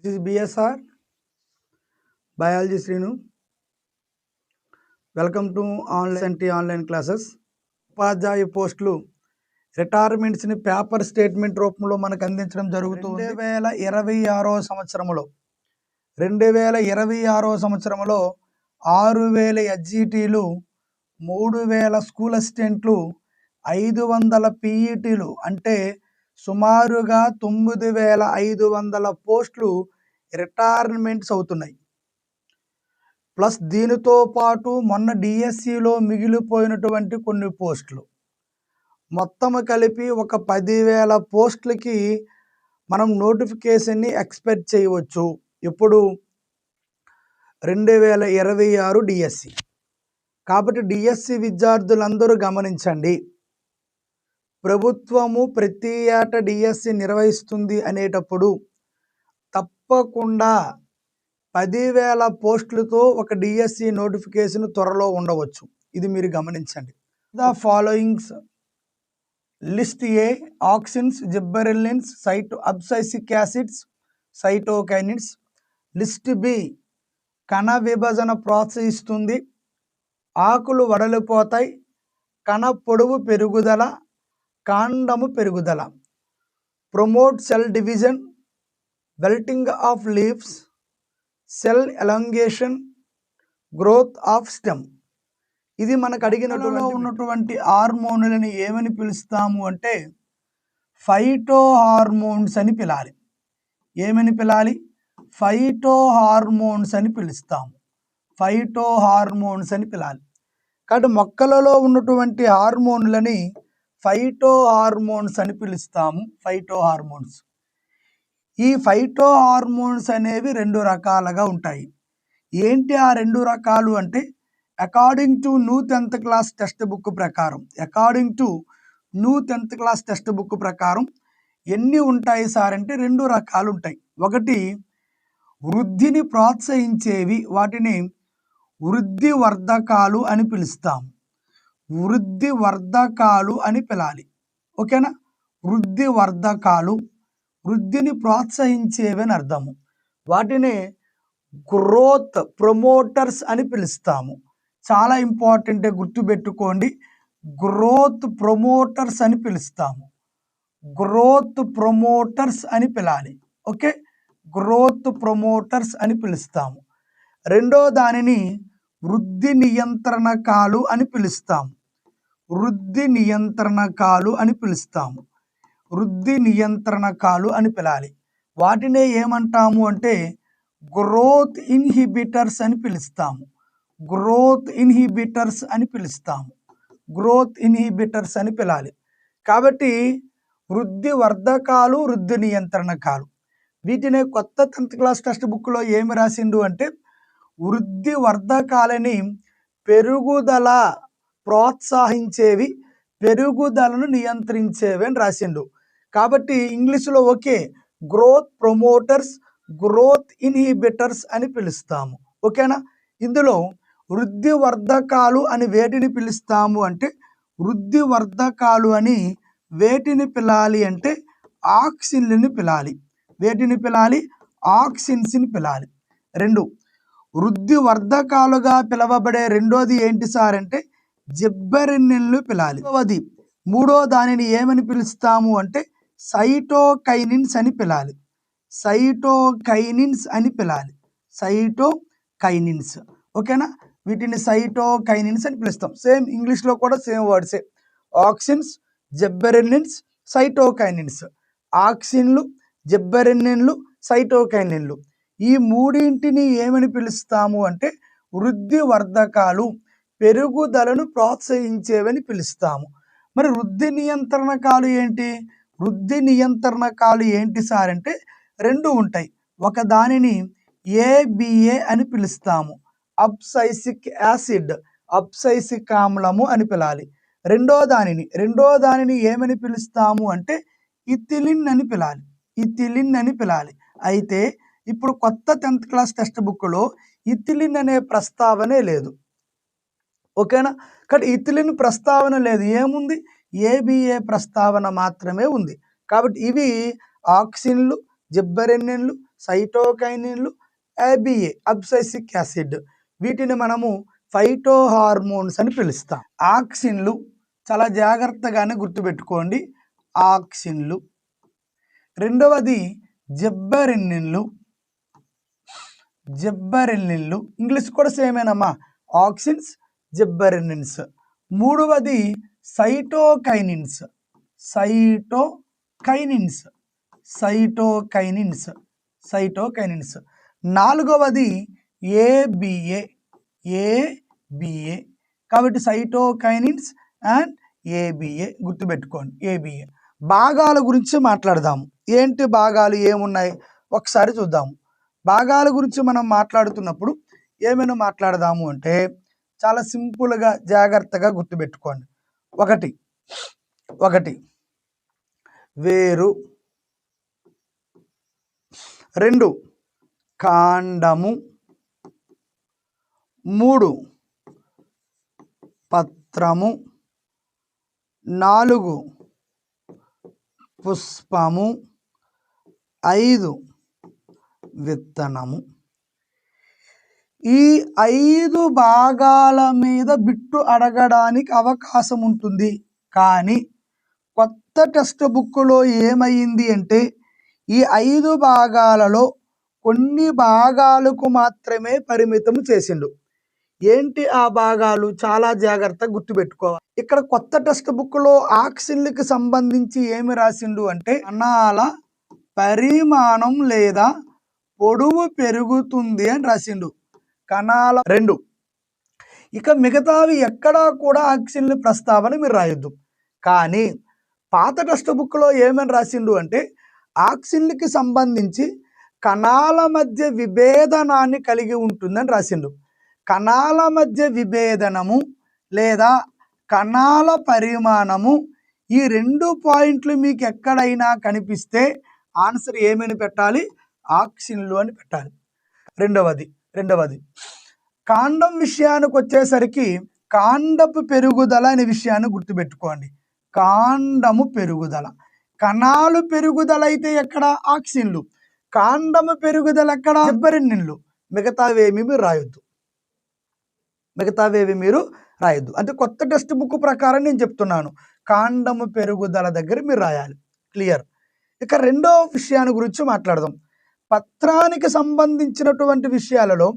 This is BSR Biology Srinu. Welcome to online classes. ఉపాధ్యాయ పోస్టులు రిటైర్మెంట్స్ని paper statement రూపంలో మనకు అందించడం జరుగుతుంది. 2026 సంవత్సరంలో 6,000 ఎస్జిటీలు, 3,000 స్కూల్ అసిస్టెంట్లు, 500 పీఈటీలు అంటే సుమారుగా 9,500 పోస్టులు రిటైర్మెంట్స్ అవుతున్నాయి. ప్లస్ దీనితో పాటు మొన్న డిఎస్సిలో మిగిలిపోయినటువంటి కొన్ని పోస్టులు మొత్తం కలిపి ఒక 10,000 పోస్టులకి మనం నోటిఫికేషన్ని ఎక్స్పెక్ట్ చేయవచ్చు. ఇప్పుడు 2026 డిఎస్సి. కాబట్టి డిఎస్సి విద్యార్థులందరూ గమనించండి, ప్రభుత్వము ప్రతి ఏటా డిఎస్సి నిర్వహిస్తుంది అనేటప్పుడు తప్పకుండా 10,000 పోస్టులతో ఒక డిఎస్సి నోటిఫికేషన్ త్వరలో ఉండవచ్చు. ఇది మీరు గమనించండి. The followings list A auxins, gibberellins, abscisic acids, cytokinins. List B కణ విభజన ప్రోత్సహిస్తుంది, ఆకులు వడలిపోతాయి, కణ పొడవు పెరుగుదల, కాండము పెరుగుదల. Promote cell division, wilting of leaves, cell elongation, growth of stem. ఇది మనకు ఉన్నటువంటి హార్మోన్లని ఏమని పిలుస్తాము అంటే ఫైటో హార్మోన్స్ అని పిలాలి. ఏమని పిలాలి? ఫైటో హార్మోన్స్ అని పిలుస్తాము. ఫైటో హార్మోన్స్ అని పిలాలి. కాబట్టి మొక్కలలో ఉన్నటువంటి హార్మోన్లని ఫైటో హార్మోన్స్ అని పిలుస్తాము. Phyto hormones. ఈ ఫైటో హార్మోన్స్ అనేవి 2 రకాలుగా ఉంటాయి. ఏంటి ఆ 2 రకాలు అంటే, according to new 10th class text book ప్రకారం ఎన్ని ఉంటాయి సార్ అంటే 2 రకాలు ఉంటాయి. ఒకటి వృద్ధిని ప్రోత్సహించేవి, వాటిని వృద్ధి వర్ధకాలు అని పిలుస్తాము. వృద్ధి వర్ధకాలు అని పిలాలి. ఓకేనా? వృద్ధి వర్ధకాలు వృద్ధిని ప్రోత్సహించేవి అని అర్థము. వాటిని గ్రోత్ ప్రమోటర్స్ అని పిలుస్తాము. చాలా ఇంపార్టెంట్, గుర్తుపెట్టుకోండి. గ్రోత్ ప్రమోటర్స్ అని పిలుస్తాము. గ్రోత్ ప్రమోటర్స్ అని పిలాలి. ఓకే, గ్రోత్ ప్రమోటర్స్ అని పిలుస్తాము. రెండో దానిని వృద్ధి నియంత్రణకాలు అని పిలుస్తాము. వృద్ధి నియంత్రణకాలు అని పిలుస్తాము. వృద్ధి నియంత్రణకాలు అని పిలాలి. వాటినే ఏమంటాము అంటే గ్రోత్ ఇన్హిబిటర్స్ అని పిలుస్తాము. గ్రోత్ ఇన్హిబిటర్స్ అని పిలుస్తాము. గ్రోత్ ఇన్హిబిటర్స్ అని పిలాలి. కాబట్టి వృద్ధి వర్ధకాలు, వృద్ధి నియంత్రణకాలు, వీటినే కొత్త 10th క్లాస్ టెక్స్ట్ బుక్లో ఏమి రాసిండు అంటే వృద్ధి వర్ధకాలని పెరుగుదల ప్రోత్సహించేవి, పెరుగుదలను నియంత్రించేవి అని రాసిండు. కాబట్టి ఇంగ్లీష్లో okay, growth promoters, growth inhibitors అని పిలుస్తాము. ఓకేనా? ఇందులో వృద్ధి వర్ధకాలు అని వేటిని పిలుస్తాము అంటే, వృద్ధి వర్ధకాలు అని వేటిని పిలాలి అంటే ఆక్సిన్లని పిలాలి. వేటిని పిలాలి? ఆక్సిన్స్ని పిలాలి. 2 వృద్ధి వర్ధకాలుగా పిలవబడే రెండోది ఏంటి సార్ అంటే జిబ్బెరెల్లిన్లు పిలాలి. మూడో దానిని ఏమని పిలుస్తాము అంటే సైటోకైనిన్స్ అని పిలాలి. సైటోకైనిన్స్ అని పిలాలి. సైటోకైనిన్స్. ఓకేనా? వీటిని సైటోకైనిన్స్ అని పిలుస్తాం. సేమ్ ఇంగ్లీష్లో కూడా సేమ్ వర్డ్సే. Auxins, gibberellins, cytokinins. ఆక్సిన్లు, జిబ్బెరెల్లిన్లు, సైటోకైనిన్లు. ఈ మూడింటిని ఏమని పిలుస్తాము అంటే వృద్ధి వర్ధకాలు, పెరుగుదలను ప్రోత్సహించేవని పిలుస్తాము. మరి వృద్ధి నియంత్రణకాలు ఏంటి? వృద్ధి నియంత్రణకాలు ఏంటి సార్ అంటే 2 ఉంటాయి. ఒక దానిని ఏబిఏ అని పిలుస్తాము. అబ్సైసిక్ యాసిడ్, అబ్సైసిక్ ఆమ్లము అని పిలాలి. రెండో దానిని ఏమని పిలుస్తాము అంటే ఇథిలిన్ అని పిలాలి. ఇథిలిన్ అని పిలాలి. అయితే ఇప్పుడు కొత్త 10th క్లాస్ టెక్స్ట్ బుక్లో ఇథిలిన్ అనే ప్రస్తావనే లేదు. ఓకేనా? కానీ ఇథిలిన్ ప్రస్తావన లేదు. ఏముంది? ఏబిఏ ప్రస్తావన మాత్రమే ఉంది. కాబట్టి ఇవి ఆక్సిన్లు, జిబ్బరెన్నిన్లు, సైటోకైనిన్లు, ABA అబ్సైసిక్ యాసిడ్. వీటిని మనము ఫైటో హార్మోన్స్ అని పిలుస్తాం. ఆక్సిన్లు చాలా జాగ్రత్తగానే గుర్తుపెట్టుకోండి. ఆక్సిన్లు. రెండవది జిబ్బరెన్నిన్లు. జిబ్బరెన్నిన్లు ఇంగ్లీష్ కూడా సేమేనమ్మా, ఆక్సిన్స్, జిబ్బరెన్నిన్స్. మూడవది సైటోకైనిన్స్. సైటోకైనిన్స్. సైటోకైనిన్స్. సైటోకైనిన్స్. నాలుగవది ABA. ABA. కాబట్టి సైటోకైనిన్స్ అండ్ ABA గుర్తుపెట్టుకోండి. ABA. భాగాల గురించి మాట్లాడదాము. ఏంటి భాగాలు ఏమున్నాయి ఒకసారి చూద్దాము. భాగాల గురించి మనం మాట్లాడుతున్నప్పుడు ఏమైనా మాట్లాడదాము అంటే చాలా సింపుల్గా జాగ్రత్తగా గుర్తుపెట్టుకోండి. ఒకటి వేరు, 2 కాండము, 3 పత్రము, 4 పుష్పము, 5 విత్తనము. ఈ 5 భాగాల మీద బిట్టు అడగడానికి అవకాశం ఉంటుంది. కానీ కొత్త టెక్స్ట్ బుక్లో ఏమైంది అంటే ఈ 5 భాగాలలో కొన్ని భాగాలకు మాత్రమే పరిమితం చేసిండు. ఏంటి ఆ భాగాలు? చాలా జాగ్రత్తగా గుర్తుపెట్టుకోవాలి. ఇక్కడ కొత్త టెక్స్ట్ బుక్లో ఆక్సిన్లకు సంబంధించి ఏమి రాసిండు అంటే కణాల పరిమాణం లేదా పొడవు పెరుగుతుంది అని రాసిండు. కణాల 2. ఇక మిగతావి ఎక్కడా కూడా ఆక్సిన్ల ప్రస్తావన మీరు రాయొద్దు. కానీ పాత టెక్స్ట్ బుక్లో ఏమని రాసిండు అంటే ఆక్సిన్లకి సంబంధించి కణాల మధ్య విభేదనాన్ని కలిగి ఉంటుందని రాసిండు. కణాల మధ్య విభేదనము లేదా కణాల పరిమాణము ఈ 2 పాయింట్లు మీకు ఎక్కడైనా కనిపిస్తే ఆన్సర్ ఏమని పెట్టాలి? ఆక్సిన్లు అని పెట్టాలి. రెండవది కాండం విషయానికి వచ్చేసరికి కాండపు పెరుగుదల అనే విషయాన్ని గుర్తుపెట్టుకోండి. కాండము పెరుగుదల. కణాలు పెరుగుదల అయితే ఎక్కడ? ఆక్సిన్లు. కాండము పెరుగుదల ఎక్కడ? జిబ్బరెన్నిన్లు. మిగతావేమి మీరు రాయొద్దు. అంటే కొత్త టెక్స్ట్ బుక్ ప్రకారం నేను చెప్తున్నాను. కాండము పెరుగుదల దగ్గర మీరు రాయాలి. క్లియర్. ఇక రెండో విషయాన్ని గురించి మాట్లాడదాం. పత్రానికి సంబంధించినటువంటి విషయాలలో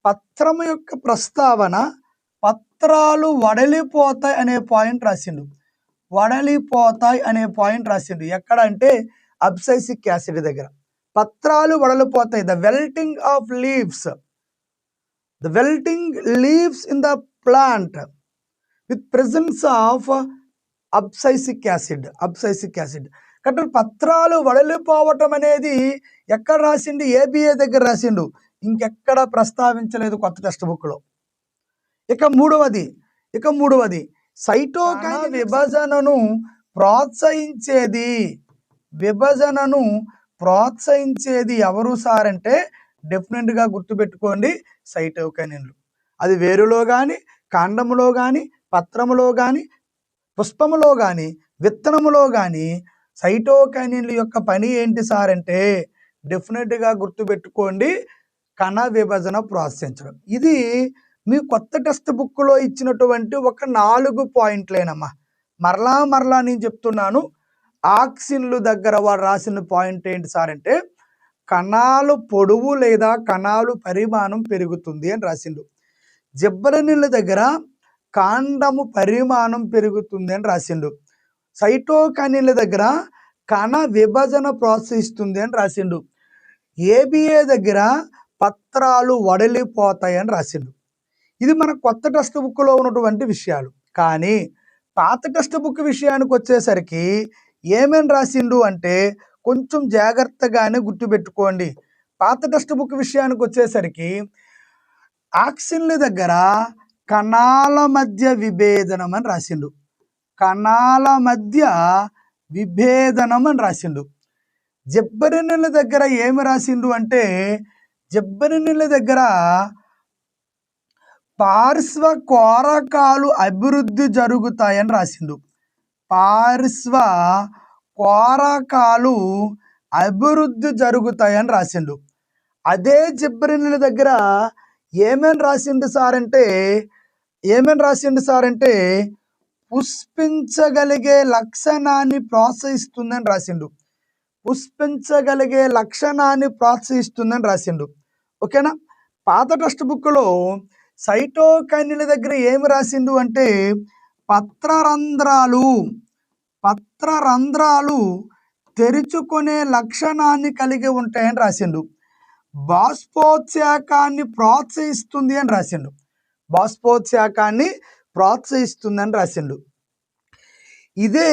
పత్రము యొక్క ప్రస్తావన పత్రాలు వడలిపోతాయి అనే పాయింట్ రాసిండు. వడలిపోతాయి అనే పాయింట్ రాసిండు. ఎక్కడ అంటే అబ్సైసిక్ యాసిడ్ దగ్గర. పత్రాలు వడలిపోతాయి. The wilting of leaves. The wilting leaves in the plant with presence of abscisic acid. Abscisic acid. కాబట్టి పత్రాలు వడలిపోవటం అనేది ఎక్కడ రాసిండు? ABA దగ్గర రాసిండు. ఇంకెక్కడ ప్రస్తావించలేదు కొత్త టెక్స్ట్ బుక్లో. ఇక మూడవది సైటోకైన్ విభజనను ప్రోత్సహించేది ఎవరు సార్ అంటే డెఫినెట్గా గుర్తుపెట్టుకోండి, సైటోకైనిన్లు. అది వేరులో కానీ, కాండములో కానీ, పత్రములో కానీ, పుష్పములో కానీ, విత్తనములో కానీ సైటోకైనిన్ల యొక్క పని ఏంటి సార్ అంటే డెఫినెట్గా గుర్తుపెట్టుకోండి, కణ విభజన ప్రోత్సహించడం. ఇది మీ కొత్త టెక్స్ట్ బుక్లో ఇచ్చినటువంటి ఒక 4 పాయింట్లేనమ్మా. మరలా నేను చెప్తున్నాను. ఆక్సిన్లు దగ్గర వాడు రాసిన పాయింట్ ఏంటి సార్ అంటే కణాలు పొడవు లేదా కణాలు పరిమాణం పెరుగుతుంది అని రాసిండు. జిబ్బరెన్నిన్ల దగ్గర కాండము పరిమాణం పెరుగుతుంది అని రాసిండు. సైటోకైనిన్ల దగ్గర కణ విభజన ప్రోత్సహిస్తుంది అని రాసిండు. ABA దగ్గర పత్రాలు వడలిపోతాయి అని రాసిండు. ఇది మన కొత్త టెక్స్ట్ బుక్లో ఉన్నటువంటి విషయాలు. కానీ పాత టెక్స్ట్ బుక్ విషయానికి వచ్చేసరికి ఏమేమి రాసిండు అంటే కొంచెం జాగ్రత్తగానే గుర్తుపెట్టుకోండి. పాత టెక్స్ట్ బుక్ విషయానికి వచ్చేసరికి ఆక్సిన్ల దగ్గర కణాల మధ్య విభేదనం అని రాసిండు. కణాల మధ్య విభేదనం అని రాసిండు. జిబ్బరెన్నిన్ల దగ్గర ఏమి రాసిండు అంటే జిబ్బరెన్నిన్ల దగ్గర పార్శ్వ కోరకాలు అభివృద్ధి జరుగుతాయని రాసిండు. పార్శ్వ కోరకాలు అభివృద్ధి జరుగుతాయని రాసిండు. అదే జిబ్రెల్లి దగ్గర ఏమని రాసిండు సార్ అంటే పుష్పించగలిగే లక్షణాన్ని ప్రోత్సహిస్తుందని రాసిండు. పుష్పించగలిగే లక్షణాన్ని ప్రోత్సహిస్తుందని రాసిండు. ఓకేనా? పాత టెక్స్ట్ బుక్లో సైటోకైనిన్ దగ్గర ఏమి రాసిండు అంటే పత్రరంధ్రాలు తెరుచుకునే లక్షణాన్ని కలిగి ఉంటాయని రాసిండు. బాష్పోత్సాకాన్ని ప్రోత్సహిస్తుంది అని రాసిండు. బాష్పోత్సాకాన్ని ప్రోత్సహిస్తుందని రాసిండు. ఇదే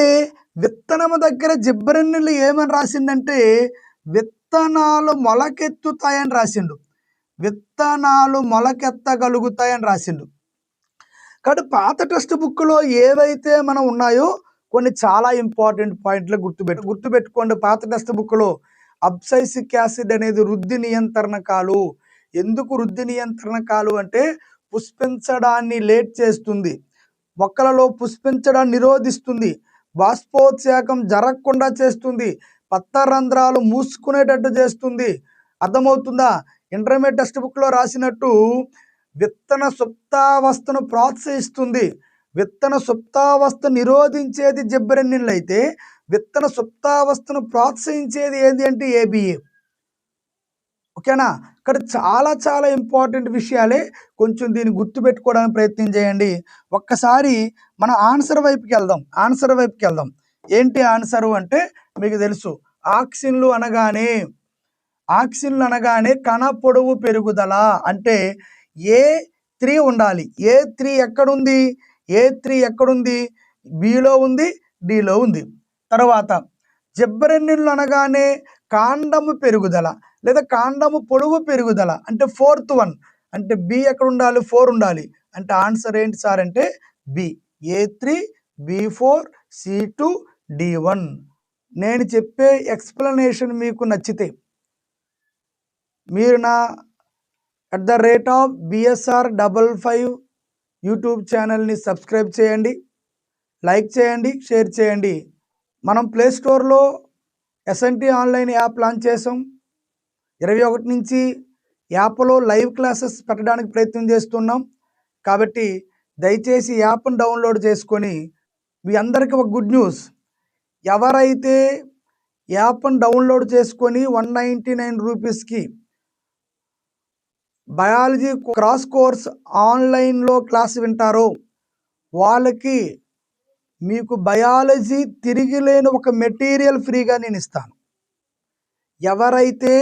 విత్తనము దగ్గర జిబ్రెల్లి ఏమని రాసిండంటే విత్తనాలు మొలకెత్తుతాయని రాసిండు. విత్తనాలు మొలకెత్తగలుగుతాయని రాసిండు. కాబట్టి పాత టెక్స్ట్ బుక్లో ఏవైతే మనం ఉన్నాయో కొన్ని చాలా ఇంపార్టెంట్ పాయింట్లు గుర్తుపెట్టుకోండి. పాత టెక్స్ట్ బుక్లో అబ్సైసిక్ యాసిడ్ అనేది వృద్ధి నియంత్రణకాలు. ఎందుకు వృద్ధి నియంత్రణకాలు అంటే పుష్పించడాన్ని లేట్ చేస్తుంది, మొక్కలలో పుష్పించడాన్ని నిరోధిస్తుంది, బాష్పోత్సాకం జరగకుండా చేస్తుంది, పత్రరంధ్రాలు మూసుకునేటట్టు చేస్తుంది. అర్థమవుతుందా? ఇంటర్మీడియట్ టెక్స్ట్ బుక్లో రాసినట్టు విత్తన సుప్తావస్థను ప్రోత్సహిస్తుంది. విత్తన సుప్తావస్థ నిరోధించేది జిబ్రెల్లిన్ అయితే విత్తన సుప్తావస్థను ప్రోత్సహించేది ఏంటి అంటే ఏబిఏ. ఓకేనా? ఇక్కడ చాలా చాలా ఇంపార్టెంట్ విషయాలే. కొంచెం దీన్ని గుర్తుపెట్టుకోవడానికి ప్రయత్నం చేయండి. ఒక్కసారి మన ఆన్సర్ వైపుకి వెళ్దాం. ఏంటి ఆన్సరు అంటే మీకు తెలుసు, ఆక్సిన్లు అనగానే కణ పొడవు పెరుగుదల అంటే A3 ఉండాలి. A3 ఎక్కడుంది? బిలో ఉంది, డిలో ఉంది. తర్వాత జిబ్రెల్లిన్లు అనగానే కాండము పెరుగుదల లేదా కాండము పొడవు పెరుగుదల అంటే 4th వన్ అంటే బి ఎక్కడ ఉండాలి? 4 ఉండాలి. అంటే ఆన్సర్ ఏంటి సార్ అంటే B. A3, B4, C2, D1. నేను చెప్పే ఎక్స్ప్లెనేషన్ మీకు నచ్చితే మీరు నా @BSR55 యూట్యూబ్ ఛానల్ని సబ్స్క్రైబ్ చేయండి, లైక్ చేయండి, షేర్ చేయండి. మనం ప్లేస్టోర్లో SNT ఆన్లైన్ యాప్ లాంచ్ చేసాం. 21 నుంచి యాప్లో లైవ్ క్లాసెస్ పెట్టడానికి ప్రయత్నం చేస్తున్నాం. కాబట్టి దయచేసి యాప్ను డౌన్లోడ్ చేసుకొని, మీ అందరికీ ఒక గుడ్ న్యూస్, ఎవరైతే యాప్ను డౌన్లోడ్ చేసుకొని 199 రూపీస్కి బయాలజీ క్రాస్ కోర్స్ ఆన్లైన్లో క్లాస్ వింటారో వాళ్ళకి మీకు బయాలజీ తిరిగిలేని ఒక మెటీరియల్ ఫ్రీగా నేను ఇస్తాను. ఎవరైతే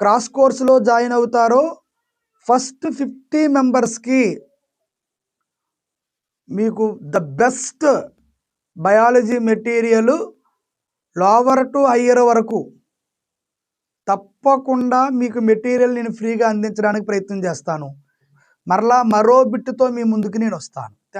క్రాస్ కోర్సులో జాయిన్ అవుతారో ఫస్ట్ 50 మెంబర్స్కి మీకు the best biology material lower to higher వరకు తప్పకుండా మీకు మెటీరియల్ నేను ఫ్రీగా అందించడానికి ప్రయత్నం చేస్తాను. మరలా మరో బిట్టుతో మీ ముందుకు నేను వస్తాను.